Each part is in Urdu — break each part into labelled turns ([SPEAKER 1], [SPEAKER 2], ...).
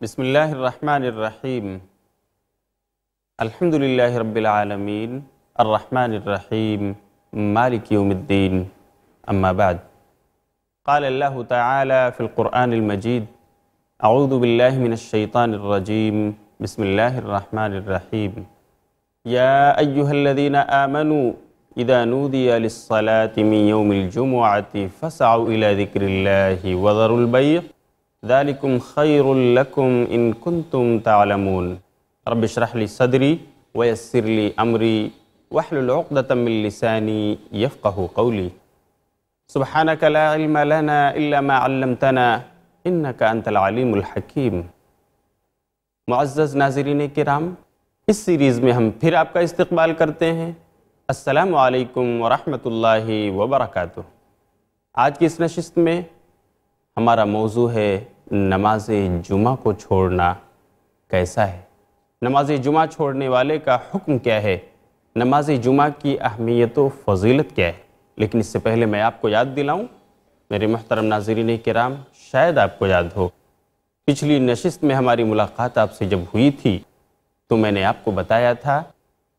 [SPEAKER 1] بسم اللہ الرحمن الرحیم الحمد للہ رب العالمین الرحمن الرحیم مالک یوم الدین اما بعد قال اللہ تعالی فی القرآن المجید اعوذ باللہ من الشیطان الرجیم بسم اللہ الرحمن الرحیم یا ایہا الذین آمنوا اذا نودی للصلاة من یوم الجمعة فاسعوا الى ذکر اللہ وذروا البیع ذالکم خیر لکم ان کنتم تعلمون رب اشرح لی صدری ویسر لی امری واحلل عقدۃ من لسانی یفقہ قولی سبحانک لا علم لنا الا ما علمتنا انک انت العلیم الحکیم۔ معزز ناظرین کرام، اس سیریز میں ہم پھر آپ کا استقبال کرتے ہیں۔ السلام علیکم ورحمۃ اللہ وبرکاتہ۔ آج کی اس نشست میں ہمارا موضوع ہے نماز جمعہ کو چھوڑنا کیسا ہے، نماز جمعہ چھوڑنے والے کا حکم کیا ہے، نماز جمعہ کی اہمیت و فضیلت کیا ہے۔ لیکن اس سے پہلے میں آپ کو یاد دلاؤں، میرے محترم ناظرین کرام، شاید آپ کو یاد ہو پچھلی نشست میں ہماری ملاقات آپ سے جب ہوئی تھی تو میں نے آپ کو بتایا تھا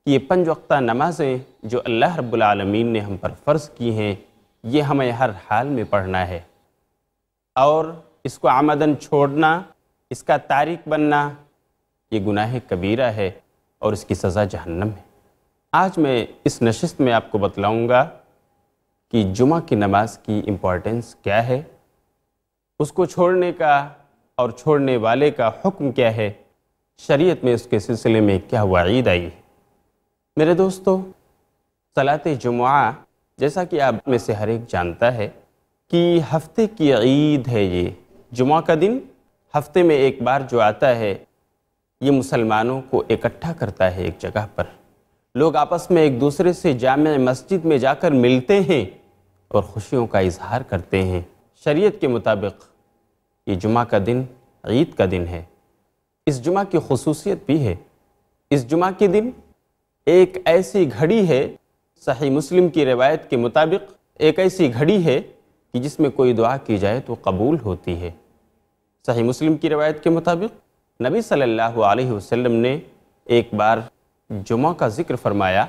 [SPEAKER 1] کہ یہ 5 وقتہ نمازیں جو اللہ رب العالمین نے ہم پر فرض کی ہیں، یہ ہمیں ہر حال میں پڑھنا ہے، اور اس کو عمدن چھوڑنا، اس کا تارک بننا، یہ گناہ کبیرہ ہے اور اس کی سزا جہنم ہے۔ آج میں اس نشست میں آپ کو بتلاؤں گا کہ جمعہ کی نماز کی امپورٹنس کیا ہے، اس کو چھوڑنے کا اور چھوڑنے والے کا حکم کیا ہے، شریعت میں اس کے سلسلے میں کیا وعید آئی ہے۔ میرے دوستو، صلاۃ جمعہ جیسا کہ آپ میں سے ہر ایک جانتا ہے کہ ہفتے کی عید ہے۔ یہ جمعہ کا دن ہفتے میں ایک بار جو آتا ہے، یہ مسلمانوں کو اکٹھا کرتا ہے ایک جگہ پر۔ لوگ آپس میں ایک دوسرے سے جامع مسجد میں جا کر ملتے ہیں اور خوشیوں کا اظہار کرتے ہیں۔ شریعت کے مطابق یہ جمعہ کا دن عید کا دن ہے۔ اس جمعہ کی خصوصیت بھی ہے، اس جمعہ کے دن ایک ایسی گھڑی ہے، صحیح مسلم کی روایت کے مطابق ایک ایسی گھڑی ہے کہ جس میں کوئی دعا کی جائے تو قبول ہوتی ہے۔ صحیح مسلم کی روایت کے مطابق نبی صلی اللہ علیہ وسلم نے ایک بار جمعہ کا ذکر فرمایا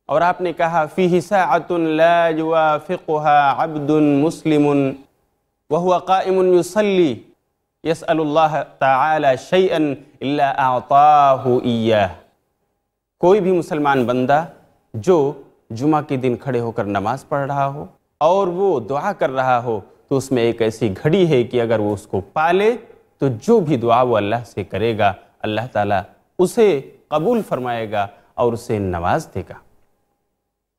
[SPEAKER 1] اور آپ نے کہا فیہ ساعۃ لا یوافقها عبد مسلم وهو قائم یصلی یسأل اللہ تعالی شیئا الا اعطاہ ایاہ۔ کوئی بھی مسلمان بندہ جو جمعہ کے دن کھڑے ہو کر نماز پڑھ رہا ہو اور وہ دعا کر رہا ہو تو اس میں ایک ایسی گھڑی ہے کہ اگر وہ اس کو پالے تو جو بھی دعا وہ اللہ سے کرے گا، اللہ تعالیٰ اسے قبول فرمائے گا اور اسے نواز دے گا۔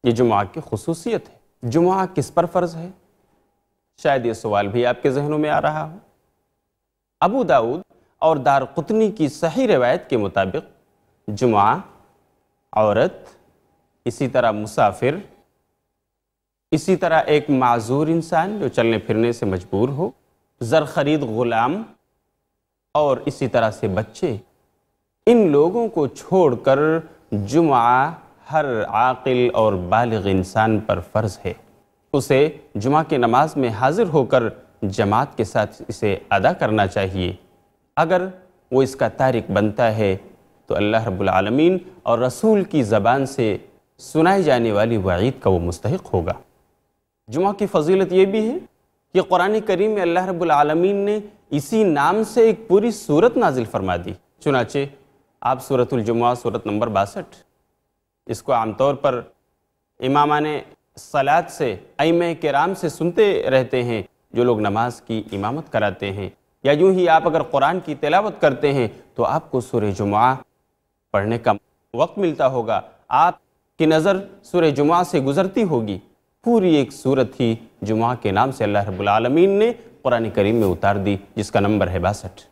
[SPEAKER 1] یہ جمعہ کی خصوصیت ہے۔ جمعہ کس پر فرض ہے؟ شاید یہ سوال بھی آپ کے ذہنوں میں آ رہا ہو۔ ابو داؤد اور دارقطنی کی صحیح روایت کے مطابق جمعہ عورت، اسی طرح مسافر، اسی طرح ایک معذور انسان جو چلنے پھرنے سے مجبور ہو، زر خرید غلام، اور اسی طرح سے بچے، ان لوگوں کو چھوڑ کر جمعہ ہر عاقل اور بالغ انسان پر فرض ہے۔ اسے جمعہ کی نماز میں حاضر ہو کر جماعت کے ساتھ اسے ادا کرنا چاہیے۔ اگر وہ اس کا تارک بنتا ہے تو اللہ رب العالمین اور رسول کی زبان سے سنائی جانے والی وعید کا وہ مستحق ہوگا۔ جمعہ کی فضیلت یہ بھی ہے کہ قرآن کریم میں اللہ رب العالمین نے اسی نام سے ایک پوری سورت نازل فرما دی۔ چنانچہ آپ سورۃ الجمعہ سورت نمبر 62، اس کو عام طور پر امامان صلاۃ سے، ائمہ کرام سے سنتے رہتے ہیں جو لوگ نماز کی امامت کراتے ہیں، یا یوں ہی آپ اگر قرآن کی تلاوت کرتے ہیں تو آپ کو سورہ جمعہ پڑھنے کا وقت ملتا ہوگا، آپ کی نظر سورہ جمعہ سے گزرتی ہوگی۔ پوری ایک سورت ہی جمعہ کے نام سے اللہ رب العالمین نے قرآن کریم میں اتار دی، جس کا نمبر ہے 62۔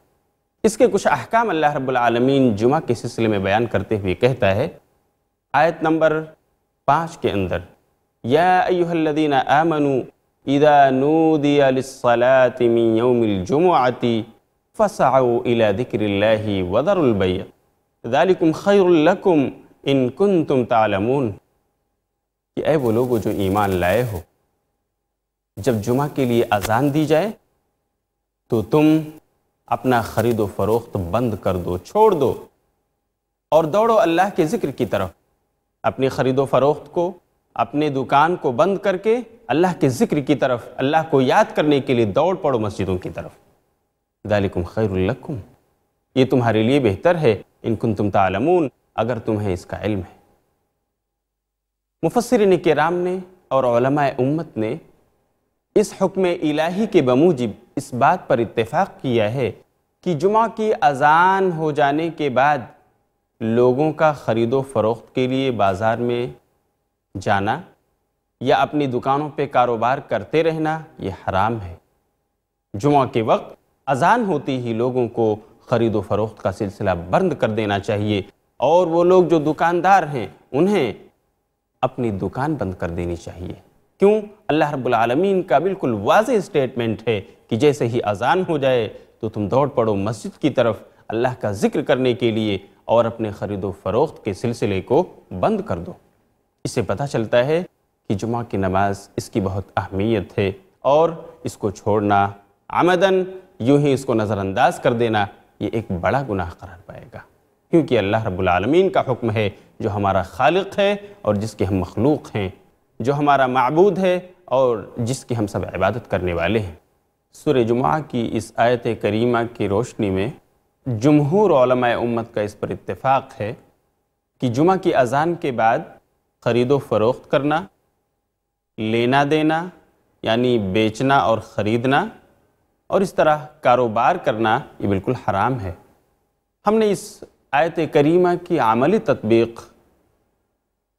[SPEAKER 1] اس کے کچھ احکام اللہ رب العالمین جمعہ کے سلسلے میں بیان کرتے ہوئے کہتا ہے، آیت نمبر 5 کے اندر، یا ایہا الذین آمنوا اذا نودی للصلاة من یوم الجمعة فاسعوا الى ذکر اللہ وذروا البیع ذالکم خیر لکم ان کنتم تعلمون۔ کہ اے وہ لوگوں جو ایمان لائے ہو، جب جمعہ کے لیے اذان دی جائے تو تم اپنا خرید و فروخت بند کر دو، چھوڑ دو اور دوڑو اللہ کے ذکر کی طرف۔ اپنی خرید و فروخت کو، اپنے دکان کو بند کر کے اللہ کے ذکر کی طرف، اللہ کو یاد کرنے کے لیے دوڑ پڑو مسجدوں کی طرف۔ ذالکم خیر لکم، یہ تمہارے لیے بہتر ہے، ان کنتم تعلمون، اگر تمہیں اس کا علم ہے۔ مفسرین کرام نے اور علماء امت نے اس حکم الہی کے بموجب اس بات پر اتفاق کیا ہے کہ جمعہ کی اذان ہو جانے کے بعد لوگوں کا خرید و فروخت کے لیے بازار میں جانا یا اپنی دکانوں پہ کاروبار کرتے رہنا یہ حرام ہے۔ جمعہ کے وقت اذان ہوتی ہی لوگوں کو خرید و فروخت کا سلسلہ بند کر دینا چاہیے، اور وہ لوگ جو دکاندار ہیں انہیں اپنی دکان بند کر دینی چاہیے۔ کیوں؟ اللہ رب العالمین کا بالکل واضح سٹیٹمنٹ ہے کہ جیسے ہی اذان ہو جائے تو تم دوڑ پڑو مسجد کی طرف اللہ کا ذکر کرنے کے لیے اور اپنے خرید و فروخت کے سلسلے کو بند کر دو۔ اس سے پتہ چلتا ہے کہ جمعہ کی نماز اس کی بہت اہمیت ہے، اور اس کو چھوڑنا عمداً یوں ہی اس کو نظر انداز کر دینا یہ ایک بڑا گناہ قرار پائے گا، کیونکہ اللہ رب العالمین کا حکم ہے جو ہمارا خالق ہے اور جس کے ہم مخلوق ہیں، جو ہمارا معبود ہے اور جس کی ہم سب عبادت کرنے والے ہیں۔ سورہ جمعہ کی اس آیت کریمہ کی روشنی میں جمہور علماء امت کا اس پر اتفاق ہے کہ جمعہ کی اذان کے بعد خرید و فروخت کرنا، لینا دینا یعنی بیچنا اور خریدنا اور اس طرح کاروبار کرنا یہ بالکل حرام ہے۔ ہم نے اس آیت کریمہ کی عملی تطبیق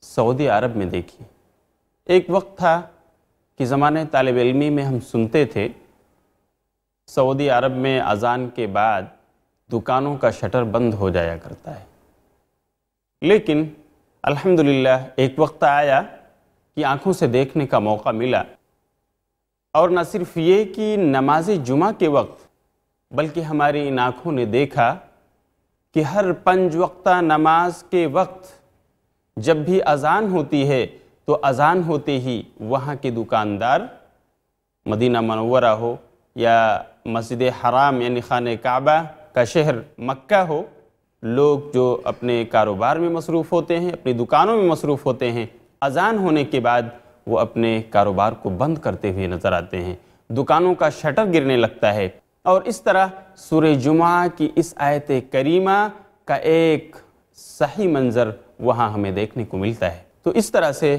[SPEAKER 1] سعودی عرب میں دیکھی۔ ایک وقت تھا کہ زمانہ طالب علمی میں ہم سنتے تھے سعودی عرب میں اذان کے بعد دکانوں کا شٹر بند ہو جایا کرتا ہے، لیکن الحمدللہ ایک وقت آیا کہ آنکھوں سے دیکھنے کا موقع ملا، اور نہ صرف یہ کہ نماز جمعہ کے وقت بلکہ ہماری ان آنکھوں نے دیکھا کہ ہر 5 وقتہ نماز کے وقت جب بھی اذان ہوتی ہے تو اذان ہوتے ہی وہاں کے دکاندار، مدینہ منورہ ہو یا مسجد حرام یعنی خانہ کعبہ کا شہر مکہ ہو، لوگ جو اپنے کاروبار میں مصروف ہوتے ہیں، اپنی دکانوں میں مصروف ہوتے ہیں، اذان ہونے کے بعد وہ اپنے کاروبار کو بند کرتے ہوئے نظر آتے ہیں، دکانوں کا شٹر گرنے لگتا ہے، اور اس طرح سورہ جمعہ کی اس آیت کریمہ کا ایک صحیح منظر وہاں ہمیں دیکھنے کو ملتا ہے۔ تو اس طرح سے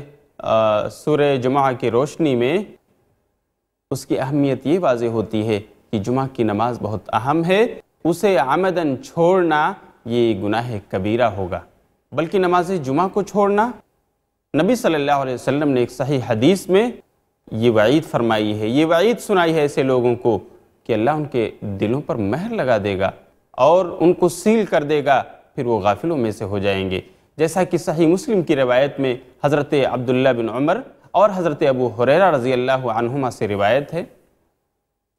[SPEAKER 1] سورہ جمعہ کی روشنی میں اس کی اہمیت یہ واضح ہوتی ہے کہ جمعہ کی نماز بہت اہم ہے، اسے عمداً چھوڑنا یہ گناہ کبیرہ ہوگا۔ بلکہ نماز جمعہ کو چھوڑنا، نبی صلی اللہ علیہ وسلم نے ایک صحیح حدیث میں یہ وعید فرمائی ہے، یہ وعید سنائی ہے ایسے لوگوں کو کہ اللہ ان کے دلوں پر مہر لگا دے گا اور ان کو سیل کر دے گا، پھر وہ غافلوں میں سے ہو جائیں گے۔ جیسا کہ صحیح مسلم کی روایت میں حضرت عبداللہ بن عمر اور حضرت ابو ہریرہ رضی اللہ عنہما سے روایت ہے،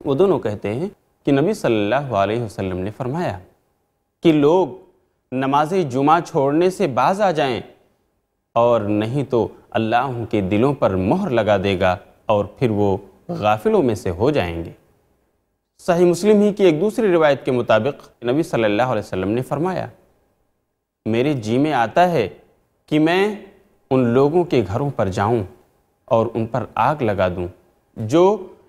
[SPEAKER 1] وہ دونوں کہتے ہیں کہ نبی صلی اللہ علیہ وسلم نے فرمایا کہ لوگ نماز جمعہ چھوڑنے سے باز آ جائیں، اور نہیں تو اللہ ان کے دلوں پر مہر لگا دے گا اور پھر وہ غافلوں میں سے ہو جائیں گے۔ صحیح مسلم ہی کی ایک دوسری روایت کے مطابق نبی صلی اللہ علیہ وسلم نے فرمایا، میرے جی میں آتا ہے کہ میں ان لوگوں کے گھروں پر جاؤں اور ان پر آگ لگا دوں جو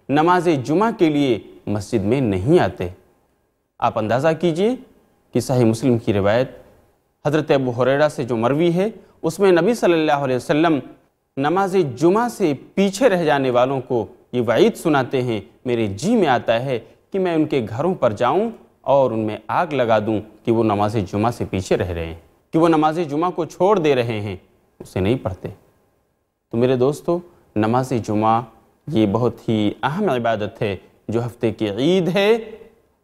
[SPEAKER 1] نماز جمعہ کے لیے مسجد میں نہیں آتے۔ آپ اندازہ کیجئے کہ صحیح مسلم کی روایت حضرت ابو ہریرہ سے جو مروی ہے، اس میں نبی صلی اللہ علیہ وسلم نماز جمعہ سے پیچھے رہ جانے والوں کو یہ وعید سناتے ہیں، میرے جی میں آتا ہے کہ میں ان کے گھروں پر جاؤں اور ان میں آگ لگا دوں کہ وہ نماز جمعہ سے پیچھے رہ رہے ہیں، کہ وہ نماز جمعہ کو چھوڑ دے رہے ہیں، اسے نہیں پڑھتے۔ تو میرے دوستو، نماز جمعہ یہ بہت ہی اہم عبادت ہے جو ہفتے کی عید ہے،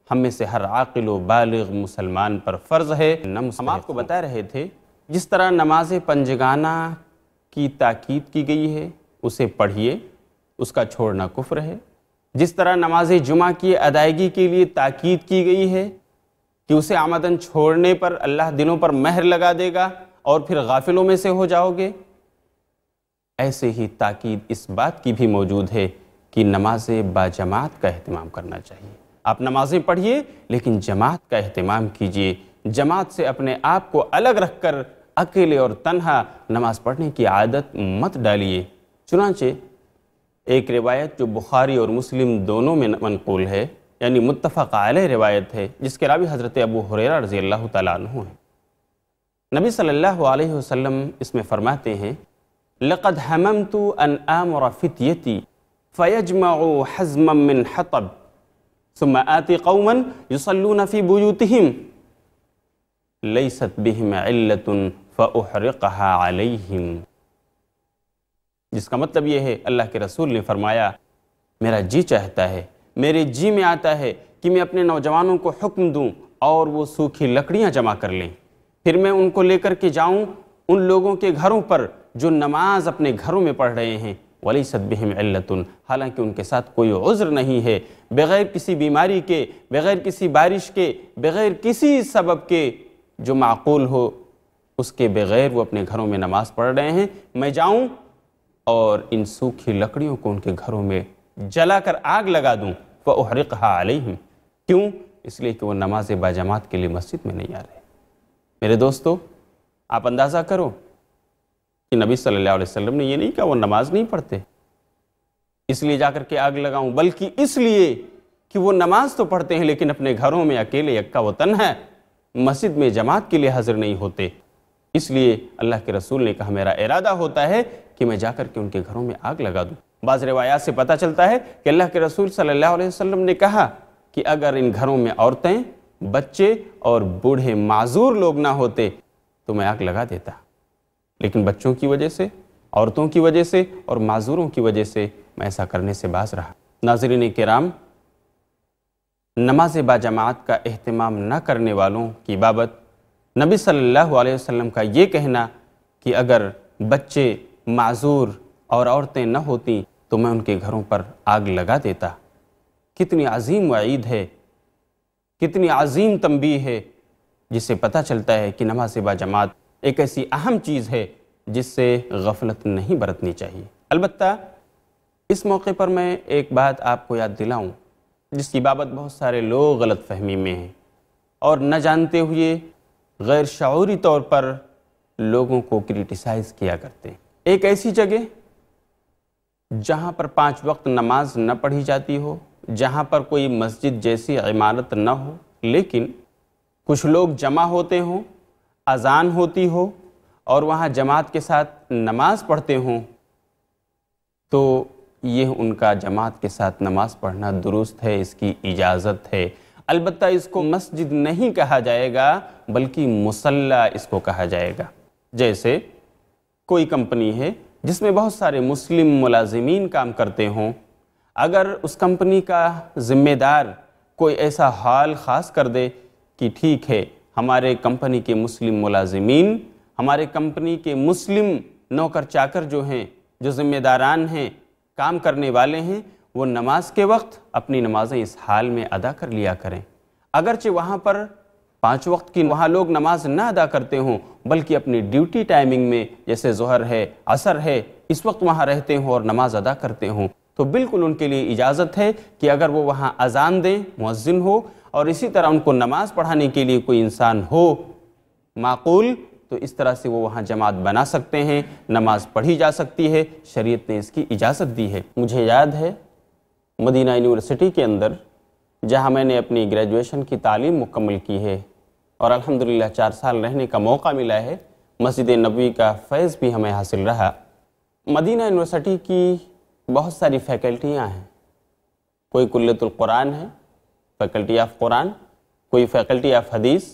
[SPEAKER 1] ہم میں سے ہر عاقل و بالغ مسلمان پر فرض ہے۔ ہم آپ کو بتا رہے تھے جس طرح نماز پنجگانہ کی تاکید کی گئی ہے اسے پڑھیے، اس کا چھوڑنا کفر ہے۔ جس طرح نماز جمعہ کی ادائیگی کے لیے تاکید کی گئی ہے کہ اسے عمداً چھوڑنے پر اللہ دلوں پر مہر لگا دے گا اور پھر غافلوں میں سے ہو جاؤ گے، ایسے ہی تاکید اس بات کی بھی موجود ہے کہ نماز باجماعت کا اہتمام کرنا چاہیے۔ آپ نمازیں پڑھیے لیکن جماعت کا اہتمام کیجیے، جماعت سے اپنے آپ کو الگ رکھ کر اکیلے اور تنہا نماز پڑھنے کی عادت مت ڈالیے۔ چنانچہ ایک روایت جو بخاری اور مسلم دونوں میں منقول ہے، یعنی متفق علیہ روایت ہے، جس کے راوی حضرت ابو ہریرہ رضی اللہ تعالیٰ عنہ ہیں۔ نبی صلی اللہ علیہ وسلم اس میں فرماتے ہیں لَقَدْ حَمَمْتُ أَنْ آمُرَ فِتْيَتِي فَيَجْمَعُوا حَزْمًا مِّنْ حَطَبٍ ثُمَّ آتِ قَوْمًا يُصَلُّونَ فِي بُيُوتِهِمْ لَيْسَتْ بِهِمْ عِلَّةٌ فَأُحْرِقَهَا عَلَيْهِمْ۔ جس کا مطلب یہ ہے، اللہ کے رسول نے فرمایا میرا جی چاہتا ہے، میرے جی میں آتا ہے کہ میں اپنے نوجوانوں کو حکم دوں اور وہ سوکھی لکڑیاں جمع کر لیں، پھر میں ان کو لے کر کے جاؤں ان لوگوں کے گھروں پر جو نماز اپنے گھروں میں پڑھ رہے ہیں، وَلَيْسَتْ بِهِمْ عِلَّةٌ، حالانکہ ان کے ساتھ کوئی عذر نہیں ہے، بغیر کسی بیماری کے، بغیر کسی بارش کے، بغیر کسی سبب کے جو معقول ہو، اس کے بغیر وہ اپنے گھروں میں نماز پڑھ رہے ہیں، میں جاؤں اور ان سوکھی لکڑیوں کو ان کے گھروں میں جلا کر آگ لگا دوں، فَأُحْرِقْهَا عَلَيْهِمْ۔ کیوں؟ اس لیے کہ وہ نماز باجماعت کے لیے مسجد میں نہیں آ رہے۔ میرے دوستو، آپ اندازہ کرو کہ نبی صلی اللہ علیہ وسلم نے یہ نہیں کہا وہ نماز نہیں پڑھتے اس لیے جا کر کے آگ لگاؤں، بلکہ اس لیے کہ وہ نماز تو پڑھتے ہیں لیکن اپنے گھروں میں اکیلے یکا و تنہا مسجد میں جماعت کے لیے حاضر نہیں ہوتے، اس لیے اللہ کے رسول نے کہا میرا ارادہ ہوتا ہے کہ میں جا کر کے ان کے گھروں میں آگ لگا دوں۔ بعض روایات سے پتہ چلتا ہے کہ اللہ کے رسول صلی اللہ علیہ وسلم نے کہا کہ اگر ان گھروں میں عورتیں، بچے اور بوڑھے معذور لوگ نہ ہوتے تو میں آگ لگا دیتا، لیکن بچوں کی وجہ سے، عورتوں کی وجہ سے اور معذوروں کی وجہ سے میں ایسا کرنے سے باز رہا۔ ناظرین کرام، نماز باجماعت کا اہتمام نہ کرنے والوں کی بابت نبی صلی اللہ علیہ وسلم کا یہ کہنا کہ اگر بچے، معذور اور عورتیں نہ ہوتیں تو میں ان کے گھروں پر آگ لگا دیتا، کتنی عظیم وعید ہے، کتنی عظیم تنبیہ ہے، جس سے پتہ چلتا ہے کہ نماز باجماعت ایک ایسی اہم چیز ہے جس سے غفلت نہیں برتنی چاہیے۔ البتہ اس موقع پر میں ایک بات آپ کو یاد دلاؤں جس کی بابت بہت سارے لوگ غلط فہمی میں ہیں اور نہ جانتے ہوئے غیر شعوری طور پر لوگوں کو کرٹیسائز کیا کرتے ہیں۔ ایک ایسی جگہ جہاں پر 5 وقت نماز نہ پڑھی جاتی ہو، جہاں پر کوئی مسجد جیسی عمارت نہ ہو، لیکن کچھ لوگ جمع ہوتے ہوں، اذان ہوتی ہو اور وہاں جماعت کے ساتھ نماز پڑھتے ہوں، تو یہ ان کا جماعت کے ساتھ نماز پڑھنا درست ہے، اس کی اجازت ہے۔ البتہ اس کو مسجد نہیں کہا جائے گا بلکہ مصلی اس کو کہا جائے گا۔ جیسے کوئی کمپنی ہے جس میں بہت سارے مسلم ملازمین کام کرتے ہوں، اگر اس کمپنی کا ذمہ دار کوئی ایسا حال خاص کر دے کہ ٹھیک ہے ہمارے کمپنی کے مسلم ملازمین، ہمارے کمپنی کے مسلم نوکر چاکر جو ہیں، جو ذمہ داران ہیں، کام کرنے والے ہیں، وہ نماز کے وقت اپنی نمازیں اس حال میں ادا کر لیا کریں، اگرچہ وہاں پر 5 وقت کی وہاں لوگ نماز نہ ادا کرتے ہوں بلکہ اپنی ڈیوٹی ٹائمنگ میں جیسے ظہر ہے، عصر ہے، اس وقت وہاں رہتے ہوں اور نماز ادا کرتے ہوں، تو بالکل ان کے لیے اجازت ہے کہ اگر وہ وہاں اذان دیں، مؤذن ہو، اور اسی طرح ان کو نماز پڑھانے کے لیے کوئی انسان ہو معقول، تو اس طرح سے وہ وہاں جماعت بنا سکتے ہیں، نماز پڑھی جا سکتی ہے، شریعت نے اس کی اجازت دی ہے۔ مجھے یاد ہے مدینہ یونیورسٹی کے اندر جہاں میں نے اپنی گریجویشن کی تعلیم مکمل کی ہے اور الحمدللہ 4 سال رہنے کا موقع ملا ہے، مسجد نبوی کا فیض بھی ہمیں حاصل رہا۔ مدینہ یونیورسٹی کی بہت ساری فیکلٹیاں ہیں، کوئی کلیۃ القرآن ہے، فیکلٹی آف قرآن، کوئی فیکلٹی آف حدیث،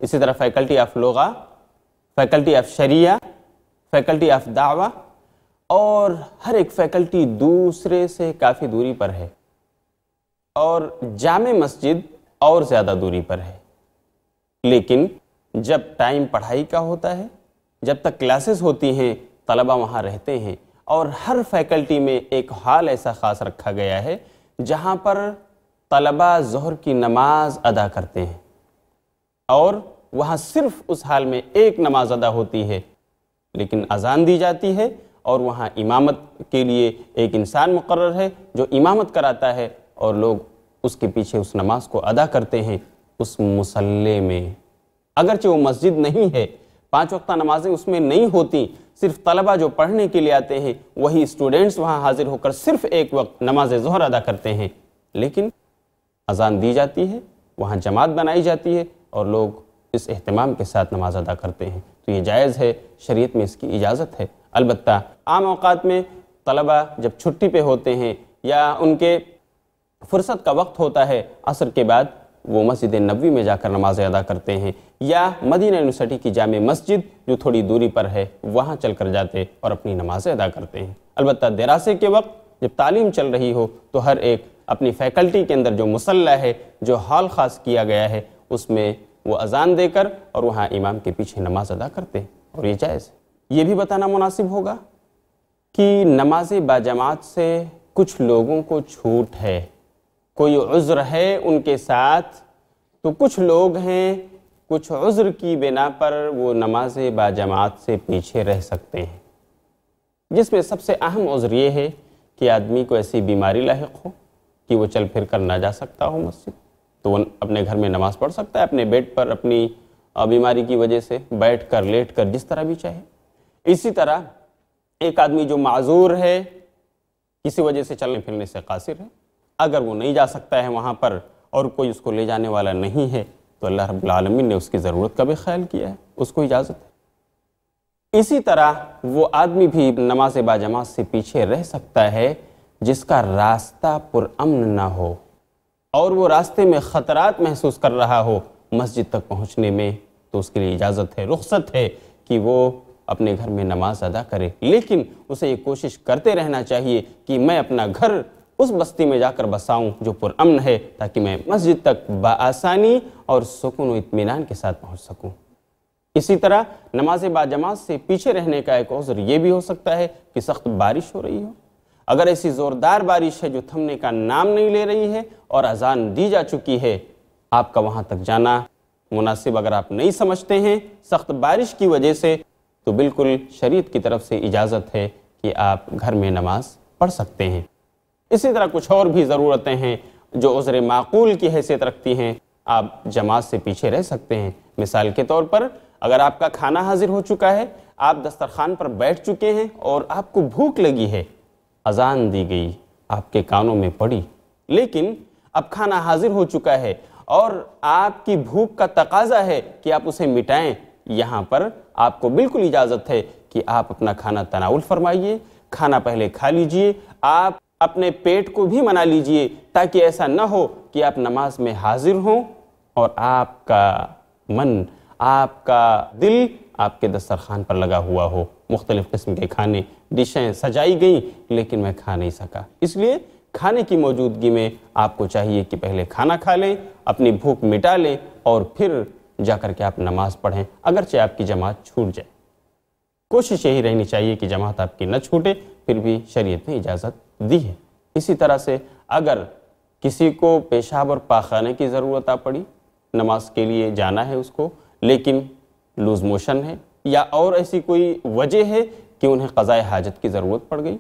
[SPEAKER 1] اسی طرح فیکلٹی آف لغہ، فیکلٹی آف شریعہ، فیکلٹی آف دعوہ، اور ہر ایک فیکلٹی دوسرے سے کافی دوری پر ہے، اور جامع مسجد اور زیادہ دوری پر ہے۔ لیکن جب ٹائم پڑھائی کا ہوتا ہے، جب تک کلاسز ہوتی ہیں، طلبہ وہاں رہتے ہیں، اور ہر فیکلٹی میں ایک حال ایسا خاص رکھا گیا ہے جہاں پر طلبہ ظہر کی نماز ادا کرتے ہیں، اور وہاں صرف اس حال میں ایک نماز ادا ہوتی ہے، لیکن اذان دی جاتی ہے اور وہاں امامت کے لیے ایک انسان مقرر ہے جو امامت کراتا ہے، اور لوگ اس کے پیچھے اس نماز کو ادا کرتے ہیں اس مصلی میں، اگرچہ وہ مسجد نہیں ہے، 5 وقتہ نمازیں اس میں نہیں ہوتی، صرف طلبہ جو پڑھنے کے لیے آتے ہیں وہی اسٹوڈنٹس وہاں حاضر ہو کر صرف ایک وقت نماز ظہر ادا کرتے ہیں، لیکن اذان دی جاتی ہے، وہاں جماعت بنائی جاتی ہے اور لوگ اس اہتمام کے ساتھ نماز ادا کرتے ہیں، تو یہ جائز ہے، شریعت میں اس کی اجازت ہے۔ البتہ عام اوقات میں طلبہ جب چھٹی پہ ہوتے ہیں یا ان کے فرصت کا وقت ہوتا ہے، عصر کے بعد وہ مسجد نبوی میں جا کر نمازیں ادا کرتے ہیں یا مدینہ یونیورسٹی کی جامع مسجد جو تھوڑی دوری پر ہے وہاں چل کر جاتے اور اپنی نمازیں ادا کرتے ہیں۔ البتہ دراسے کے وقت جب تعلیم چل رہی ہو تو ہر ایک اپنی فیکلٹی کے اندر جو مصلی ہے، جو ہال خاص کیا گیا ہے، اس میں وہ اذان دے کر اور وہاں امام کے پیچھے نماز ادا کرتے ہیں اور یہ جائز ہے۔ یہ بھی بتانا مناسب ہوگا کہ نماز باجماعت سے کچھ لوگوں کو چھوٹ ہے، کوئی عذر ہے ان کے ساتھ، تو کچھ لوگ ہیں کچھ عذر کی بنا پر وہ نماز باجماعت سے پیچھے رہ سکتے ہیں، جس میں سب سے اہم عذر یہ ہے کہ آدمی کو ایسی بیماری لاحق ہو کہ وہ چل پھر کر نہ جا سکتا ہو مسجد، تو وہ اپنے گھر میں نماز پڑھ سکتا ہے اپنے بیڈ پر، اپنی بیماری کی وجہ سے بیٹھ کر لیٹ کر جس طرح بھی چاہے۔ اسی طرح ایک آدمی جو معذور ہے، کسی وجہ سے چلنے پھرنے سے قاصر ہے، اگر وہ نہیں جا سکتا ہے وہاں پر اور کوئی اس کو لے جانے والا نہیں ہے تو اللہ رب العالمین نے اس کی ضرورت کا بھی خیال کیا ہے، اس کو اجازت ہے۔ اسی طرح وہ آدمی بھی نماز باجماعت سے پیچھے رہ سکتا ہے جس کا راستہ پرامن نہ ہو اور وہ راستے میں خطرات محسوس کر رہا ہو مسجد تک پہنچنے میں، تو اس کے لیے اجازت ہے، رخصت ہے کہ وہ اپنے گھر میں نماز ادا کرے، لیکن اسے یہ کوشش کرتے رہنا چاہیے کہ میں اپنا گھر اس بستی میں جا کر بساؤں جو پرامن ہے، تاکہ میں مسجد تک بآسانی اور سکون و اطمینان کے ساتھ پہنچ سکوں۔ اسی طرح نماز باجماعت سے پیچھے رہنے کا ایک عذر یہ بھی ہو سکتا ہے کہ سخت بارش ہو رہی ہو، اگر ایسی زوردار بارش ہے جو تھمنے کا نام نہیں لے رہی ہے اور اذان دی جا چکی ہے، آپ کا وہاں تک جانا مناسب اگر آپ نہیں سمجھتے ہیں سخت بارش کی وجہ سے، تو بالکل شریعت کی طرف سے اجازت ہے کہ آپ گھر میں نماز پڑھ سکتے ہیں۔ اسی طرح کچھ اور بھی ضرورتیں ہیں جو عذر معقول کی حیثیت رکھتی ہیں، آپ جماعت سے پیچھے رہ سکتے ہیں۔ مثال کے طور پر اگر آپ کا کھانا حاضر ہو چکا ہے، آپ دسترخوان پر بیٹھ چکے ہیں اور آپ کو بھوک لگی ہے، اذان دی گئی، آپ کے کانوں میں پڑی، لیکن اب کھانا حاضر ہو چکا ہے اور آپ کی بھوک کا تقاضا ہے کہ آپ اسے مٹائیں، یہاں پر آپ کو بالکل اجازت ہے کہ آپ اپنا کھانا تناول فرمائیے، کھانا پہلے کھا لیجئے، آپ اپنے پیٹ کو بھی منا لیجئے، تاکہ ایسا نہ ہو کہ آپ نماز میں حاضر ہوں اور آپ کا من، آپ کا دل آپ کے دسترخوان پر لگا ہوا ہو، مختلف قسم کے کھانے، ڈشیں سجائی گئیں لیکن میں کھا نہیں سکا۔ اس لیے کھانے کی موجودگی میں آپ کو چاہیے کہ پہلے کھانا کھا لیں، اپنی بھوک مٹا لیں اور پھر جا کر کے آپ نماز پڑھیں، اگرچہ آپ کی جماعت چھوٹ جائے۔ کوشش یہی رہنی چاہیے کہ جماعت آپ کی نہ چھوٹے، پھر بھی شریعت نے اجازت دی ہے۔ اسی طرح سے اگر کسی کو پیشاب اور پاخانے کی ضرورت آ پڑی، نماز کے لیے جانا ہے اس کو، لیکن لوز موشن ہے یا اور ایسی کوئی وجہ ہے کہ انہیں قضاء حاجت کی ضرورت پڑ گئی،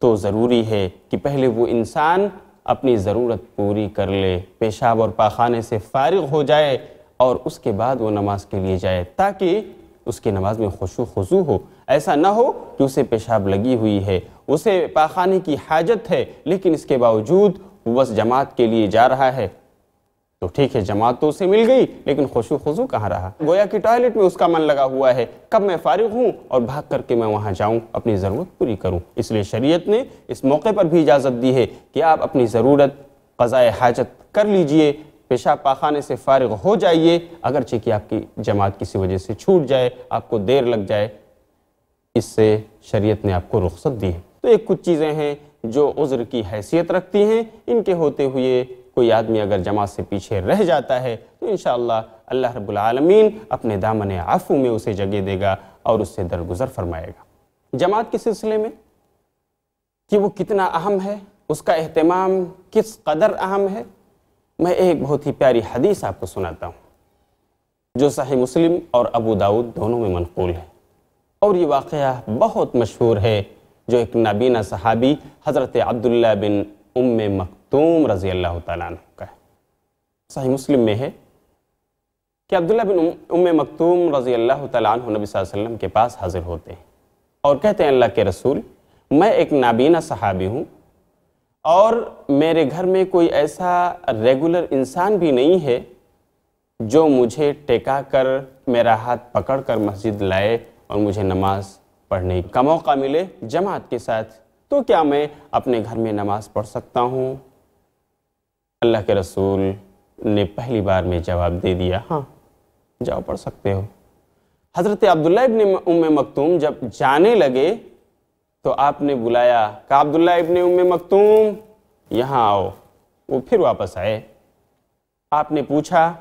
[SPEAKER 1] تو ضروری ہے کہ پہلے وہ انسان اپنی ضرورت پوری کر لے، پیشاب اور پاخانے سے فارغ ہو جائے اور اس کے بعد وہ نماز کے لیے جائے، تاکہ اس کی نماز میں خشوع خضوع ہو۔ ایسا نہ ہو کہ اسے پیشاب لگی ہوئی ہے، اسے پاخانے کی حاجت ہے، لیکن اس کے باوجود وہ بس جماعت کے لیے جا رہا ہے، تو ٹھیک ہے جماعت تو اسے مل گئی لیکن خشوع خضوع کہاں رہا؟ گویا کہ ٹوائلٹ میں اس کا من لگا ہوا ہے، کب میں فارغ ہوں اور بھاگ کر کے میں وہاں جاؤں اپنی ضرورت پوری کروں۔ اس لیے شریعت نے اس موقع پر بھی اجازت دی ہے کہ آپ اپنی ضرورت قضاء حاجت کر لیجئے، پیشاب پاخانے سے فارغ ہو جائیے، اگرچہ کہ آپ کی جماعت کسی وجہ سے چھوٹ جائے، آپ کو دیر لگ جائے، اس سے شریعت نے آپ کو رخصت دی ہے۔ تو ایک کچھ چیزیں ہیں جو عذر کی حیثیت رکھتی ہیں، ان کے ہوتے ہوئے کوئی آدمی اگر جماعت سے پیچھے رہ جاتا ہے تو انشاءاللہ اللہ رب العالمین اپنے دامن عفو میں اسے جگہ دے گا اور اس سے درگزر فرمائے گا۔ جماعت کے سلسلے میں کہ وہ کتنا اہم ہے، اس کا اہتمام کس قدر اہم ہے، میں ایک بہت ہی پیاری حدیث آپ کو سناتا ہوں جو صحیح مسلم اور ابو داؤد دونوں میں منقول ہے، اور یہ واقعہ بہت مشہور ہے جو ایک نابینا صحابی حضرت عبداللہ بن ام مکتوم مکتوم رضی اللہ تعالیٰ عنہ کا ہے۔ صحیح مسلم میں ہے کہ عبداللہ بن ام مکتوم رضی اللہ تعالیٰ عنہ نبی صلی اللہ علیہ وسلم کے پاس حاضر ہوتے ہیں اور کہتے ہیں اللہ کے رسول، میں ایک نابینا صحابی ہوں اور میرے گھر میں کوئی ایسا ریگولر انسان بھی نہیں ہے جو مجھے ٹیکا کر میرا ہاتھ پکڑ کر مسجد لائے اور مجھے نماز پڑھنے کا موقع ملے جماعت کے ساتھ، تو کیا میں اپنے گھر میں نماز پڑھ سکتا ہوں؟ اللہ کے رسول نے پہلی بار میں جواب دے دیا، ہاں جاؤ پڑھ سکتے ہو۔ حضرت عبداللہ ابن ام مکتوم جب جانے لگے تو آپ نے بلایا، کہا عبداللہ ابن ام مکتوم یہاں آؤ۔ وہ پھر واپس آئے۔ آپ نے پوچھا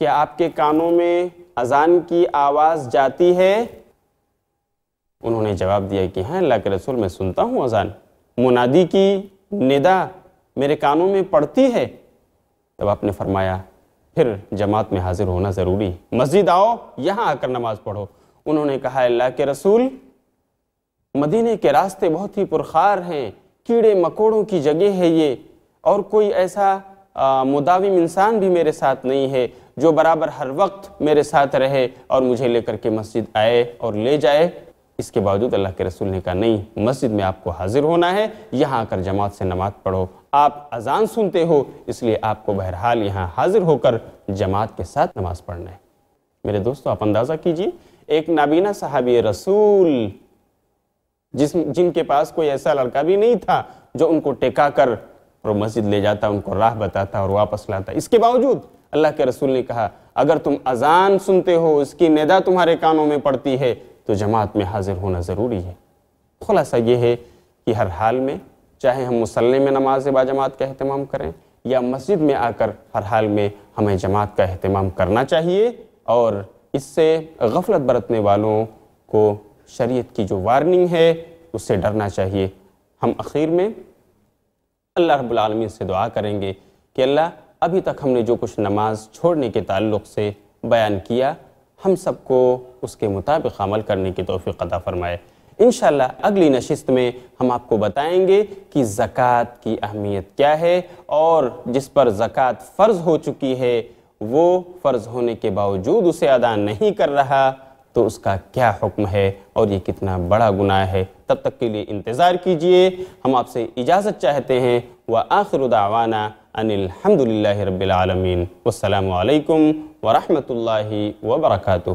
[SPEAKER 1] کہ آپ کے کانوں میں اذان کی آواز جاتی ہے؟ انہوں نے جواب دیا کہ ہاں اللہ کے رسول، میں سنتا ہوں اذان، منادی کی ندا میرے کانوں میں پڑتی ہے۔ تب آپ نے فرمایا پھر جماعت میں حاضر ہونا ضروری، مسجد آؤ، یہاں آ کر نماز پڑھو۔ انہوں نے کہا اللہ کے رسول، مدینے کے راستے بہت ہی پرخار ہیں، کیڑے مکوڑوں کی جگہ ہے یہ، اور کوئی ایسا مداوم انسان بھی میرے ساتھ نہیں ہے جو برابر ہر وقت میرے ساتھ رہے اور مجھے لے کر کے مسجد آئے اور لے جائے۔ اس کے باوجود اللہ کے رسول نے کہا نہیں، مسجد میں آپ کو حاضر ہونا ہے، یہاں آ کر جماعت سے نماز پڑھو۔ آپ اذان سنتے ہو اس لیے آپ کو بہرحال یہاں حاضر ہو کر جماعت کے ساتھ نماز پڑھنا ہے۔ میرے دوستو، آپ اندازہ کیجئے، ایک نابینا صحابی رسول جن کے پاس کوئی ایسا لڑکا بھی نہیں تھا جو ان کو ٹیکا کر اور مسجد لے جاتا، ان کو راہ بتاتا اور واپس لاتا، اس کے باوجود اللہ کے رسول نے کہا اگر تم اذان سنتے ہو، اس کی ندا تمہارے کانوں میں پڑتی ہے تو جماعت میں حاضر ہونا ضروری ہے۔ خلاصہ یہ ہے کہ ہر حال میں، چاہے ہم مصلی میں نماز با جماعت کا اہتمام کریں یا مسجد میں آ کر، ہر حال میں ہمیں جماعت کا اہتمام کرنا چاہیے، اور اس سے غفلت برتنے والوں کو شریعت کی جو وارننگ ہے اس سے ڈرنا چاہیے۔ ہم اخیر میں اللہ رب العالمین سے دعا کریں گے کہ اللہ، ابھی تک ہم نے جو کچھ نماز چھوڑنے کے تعلق سے بیان کیا، ہم سب کو اس کے مطابق عمل کرنے کی توفیق عطا فرمائے۔ انشاءاللہ اگلی نشست میں ہم آپ کو بتائیں گے کہ زکوٰۃ کی اہمیت کیا ہے، اور جس پر زکوٰۃ فرض ہو چکی ہے وہ فرض ہونے کے باوجود اسے ادا نہیں کر رہا تو اس کا کیا حکم ہے اور یہ کتنا بڑا گناہ ہے۔ تب تک کے لیے انتظار کیجئے، ہم آپ سے اجازت چاہتے ہیں۔ وآخر دعوانا ان الحمد للہ رب العالمین، والسلام علیکم ورحمۃ اللہ وبرکاتہ۔